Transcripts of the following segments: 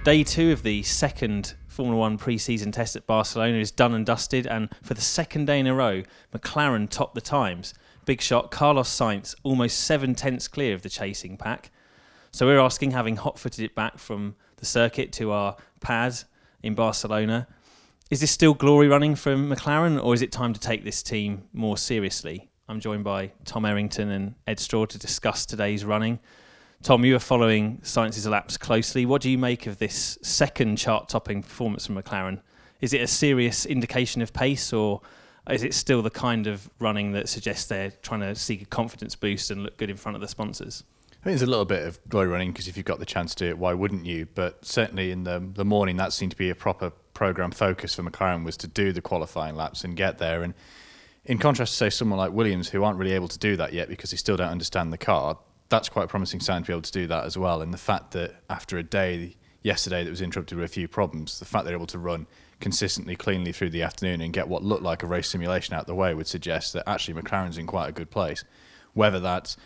Day 2 of the second Formula 1 pre-season test at Barcelona is done and dusted, and for the second day in a row, McLaren topped the times. Big shot, Carlos Sainz, almost 7/10 clear of the chasing pack. So we're asking, having hot-footed it back from the circuit to our pad in Barcelona, is this still glory running from McLaren, or is it time to take this team more seriously? I'm joined by Tom Errington and Ed Straw to discuss today's running. Tom, you are following Sainz's laps closely. What do you make of this second chart-topping performance from McLaren? Is it a serious indication of pace, or is it still the kind of running that suggests they're trying to seek a confidence boost and look good in front of the sponsors? I think there's a little bit of glory running, because if you've got the chance to do it, why wouldn't you? But certainly in the morning, that seemed to be a proper programme focus for McLaren, was to do the qualifying laps and get there. And in contrast to, say, someone like Williams, who aren't really able to do that yet because they still don't understand the car, that's quite a promising sign to be able to do that as well. And the fact that after a day yesterday that was interrupted with a few problems, the fact they're able to run consistently, cleanly through the afternoon and get what looked like a race simulation out the way would suggest that actually McLaren's in quite a good place. Where that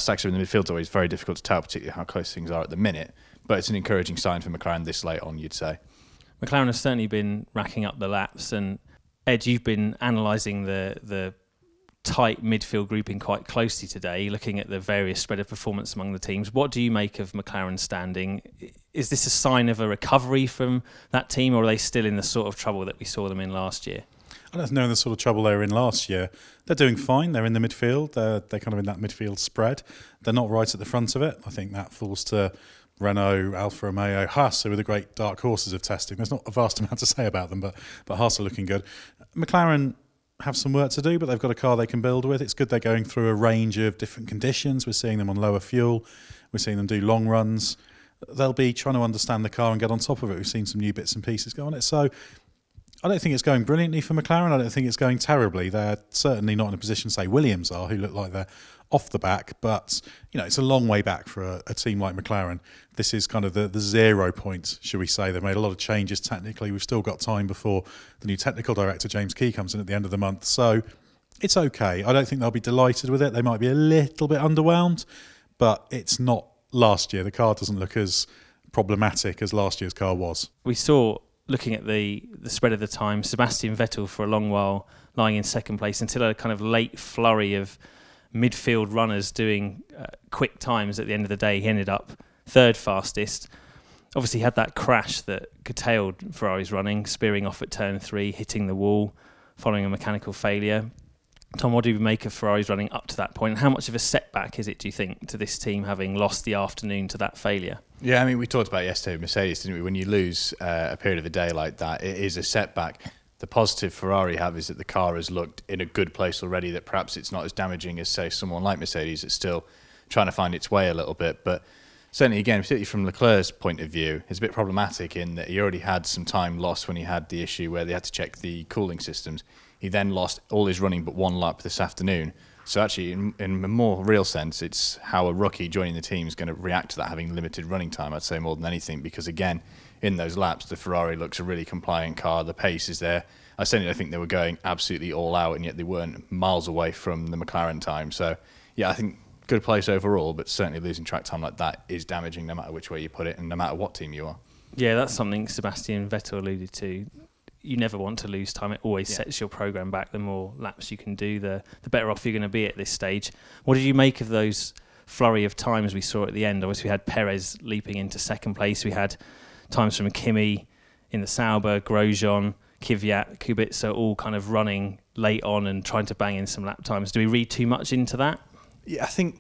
stacks up in the midfield is always very difficult to tell, particularly how close things are at the minute. But it's an encouraging sign for McLaren this late on, you'd say. McLaren has certainly been racking up the laps, and Ed, you've been analysing the tight midfield grouping quite closely today, looking at the various spread of performance among the teams. What do you make of McLaren's standing? Is this a sign of a recovery from that team, or are they still in the sort of trouble that we saw them in last year? I don't know the sort of trouble they were in last year. They're doing fine. They're in the midfield. They're kind of in that midfield spread. They're not right at the front of it. I think that falls to Renault, Alfa Romeo, Haas, who are the great dark horses of testing. There's not a vast amount to say about them, but Haas are looking good. McLaren have some work to do, but they've got a car they can build with. It's good they're going through a range of different conditions. We're seeing them on lower fuel. We're seeing them do long runs. They'll be trying to understand the car and get on top of it. We've seen some new bits and pieces go on it. So I don't think it's going brilliantly for McLaren. I don't think it's going terribly. They're certainly not in a position, say, Williams are, who look like they're off the back. But, it's a long way back for a team like McLaren. This is kind of the 0 point, should we say. They've made a lot of changes technically. We've still got time before the new technical director, James Key, comes in at the end of the month. So it's okay. I don't think they'll be delighted with it. They might be a little bit underwhelmed, but it's not last year. The car doesn't look as problematic as last year's car was. We saw, looking at the spread of the time, Sebastian Vettel for a long while lying in second place until a kind of late flurry of midfield runners doing quick times at the end of the day. He ended up third fastest. Obviously had that crash that curtailed Ferrari's running, spearing off at turn 3, hitting the wall following a mechanical failure. Tom, what do you make of Ferrari's running up to that point? And how much of a setback is it, do you think, to this team having lost the afternoon to that failure? Yeah, I mean, we talked about it yesterday with Mercedes, didn't we? When you lose a period of a day like that, it is a setback. The positive Ferrari have is that the car has looked in a good place already, that perhaps it's not as damaging as, say, someone like Mercedes. It's still trying to find its way a little bit. But certainly, again, particularly from Leclerc's point of view, it's a bit problematic in that he already had some time lost when he had the issue where they had to check the cooling systems. He then lost all his running but one lap this afternoon. So actually, in a more real sense, it's how a rookie joining the team is going to react to that, having limited running time, I'd say, more than anything. Because again, in those laps, the Ferrari looks a really compliant car. The pace is there. I certainly think they were going absolutely all out, and yet they weren't miles away from the McLaren time. So, yeah, I think good place overall, but certainly losing track time like that is damaging no matter which way you put it and no matter what team you are. Yeah, that's something Sebastian Vettel alluded to. You never want to lose time. It always sets your programme back. The more laps you can do, the better off you're going to be at this stage. What did you make of those flurry of times we saw at the end? Obviously, we had Perez leaping into second place. We had times from Kimi in the Sauber, Grosjean, Kvyat, Kubica, all kind of running late on and trying to bang in some lap times. Do we read too much into that? Yeah, I think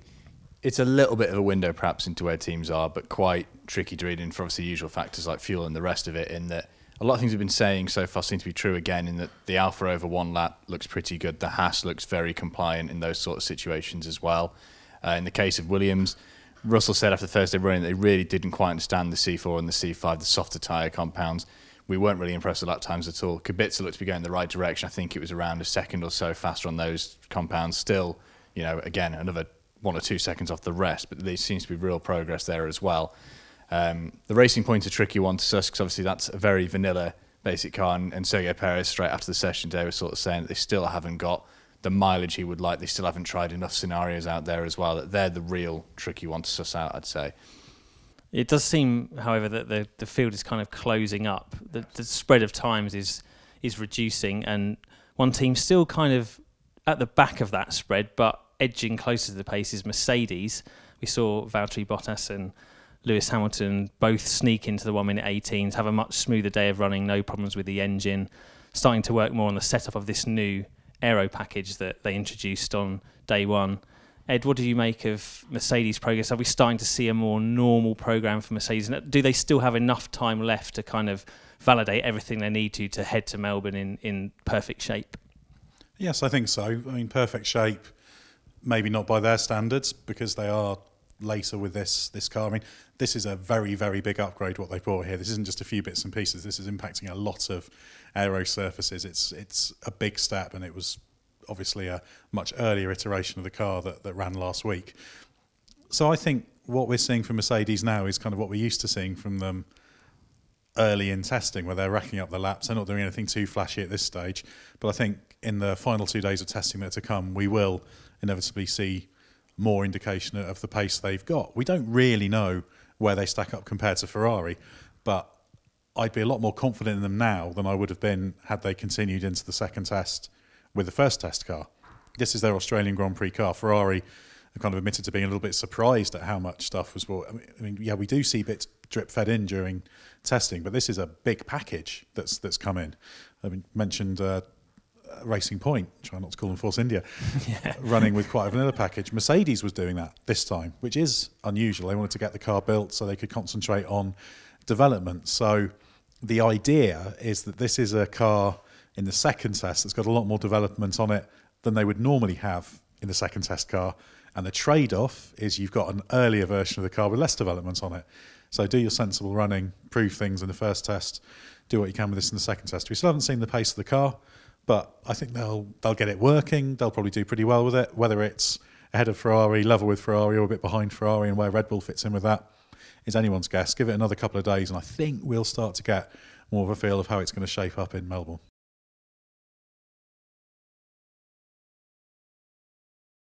it's a little bit of a window perhaps into where teams are, but quite tricky to read in for obviously usual factors like fuel and the rest of it, in that a lot of things we've been saying so far seem to be true again, in that the Alfa over one lap looks pretty good. The Haas looks very compliant in those sort of situations as well. In the case of Williams, Russell said after Thursday running that they really didn't quite understand the C4 and the C5, the softer tyre compounds. We weren't really impressed with lap times at all. Kubica looked to be going in the right direction. I think it was around a second or so faster on those compounds. Still, again, another 1 or 2 seconds off the rest, but there seems to be real progress there as well. The Racing Point's a tricky one to suss, because obviously that's a very vanilla basic car, and Sergio Perez straight after the session today was sort of saying that they still haven't got the mileage he would like. They still haven't tried enough scenarios out there as well. That they're the real tricky one to suss out, I'd say. It does seem, however, that the field is kind of closing up. The spread of times is reducing, and one team still kind of at the back of that spread, but edging closer to the pace is Mercedes. We saw Valtteri Bottas and Lewis Hamilton both sneak into the 1 minute 18s, have a much smoother day of running, no problems with the engine, starting to work more on the setup of this new aero package that they introduced on day one. Ed, what do you make of Mercedes' progress? Are we starting to see a more normal programme for Mercedes? Do they still have enough time left to kind of validate everything they need to head to Melbourne in perfect shape? Yes, I think so. I mean, perfect shape, maybe not by their standards, because they are later with this car. I mean, this is a very, very big upgrade what they brought here. This isn't just a few bits and pieces. This is impacting a lot of aero surfaces. It's a big step, and it was obviously a much earlier iteration of the car that ran last week. So I think what we're seeing from Mercedes now is kind of what we're used to seeing from them early in testing, where they're racking up the laps. They're not doing anything too flashy at this stage, but I think in the final 2 days of testing that are to come, we will inevitably see more indication of the pace they've got. We don't really know where they stack up compared to Ferrari, but I'd be a lot more confident in them now than I would have been had they continued into the second test with the first test car. This is their Australian Grand Prix car. Ferrari have kind of admitted to being a little bit surprised at how much stuff was brought. I mean, yeah, we do see bits drip fed in during testing, but this is a big package that's come in. I mean, mentioned Racing Point, try not to call them Force India, running with quite a vanilla package. Mercedes was doing that this time, which is unusual. They wanted to get the car built so they could concentrate on development. So the idea is that this is a car in the second test that's got a lot more development on it than they would normally have in the second test car. And the trade-off is you've got an earlier version of the car with less development on it. So do your sensible running, prove things in the first test, do what you can with this in the second test. We still haven't seen the pace of the car, but I think they'll get it working. They'll probably do pretty well with it, whether it's ahead of Ferrari, level with Ferrari, or a bit behind Ferrari, and where Red Bull fits in with that is anyone's guess. Give it another couple of days, and I think we'll start to get more of a feel of how it's going to shape up in Melbourne.